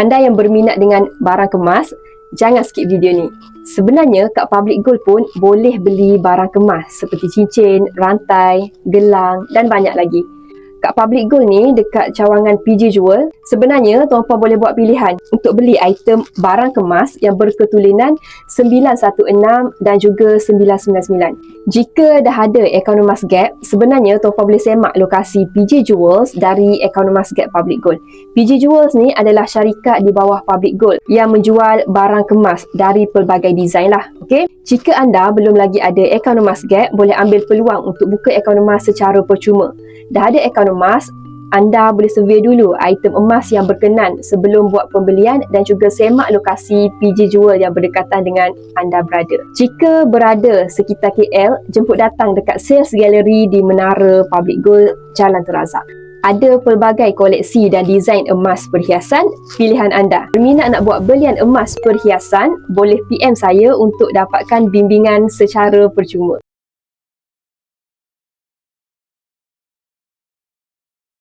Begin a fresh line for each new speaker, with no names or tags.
Anda yang berminat dengan barang kemas, jangan skip video ni. Sebenarnya kat Public Gold pun boleh beli barang kemas seperti cincin, rantai, gelang dan banyak lagi. Kat Public Gold ni dekat cawangan PJ Jewel, sebenarnya tuan-puan boleh buat pilihan untuk beli item barang kemas yang berketulinan 916 dan juga 999. Jika dah ada Economas Gap, sebenarnya tuan-puan boleh semak lokasi PJ Jewels dari Economas Gap Public Gold. PJ Jewels ni adalah syarikat di bawah Public Gold yang menjual barang kemas dari pelbagai desain lah. Okay? Jika anda belum lagi ada Economas Gap, boleh ambil peluang untuk buka Economas secara percuma. Dah ada Economas, anda boleh survey dulu item emas yang berkenan sebelum buat pembelian dan juga semak lokasi PJ Jewel yang berdekatan dengan anda berada. Jika berada sekitar KL, jemput datang dekat Sales Gallery di Menara Public Gold, Jalan Tun Razak. Ada pelbagai koleksi dan desain emas perhiasan pilihan anda. Berminat nak buat belian emas perhiasan, boleh PM saya untuk dapatkan bimbingan secara percuma.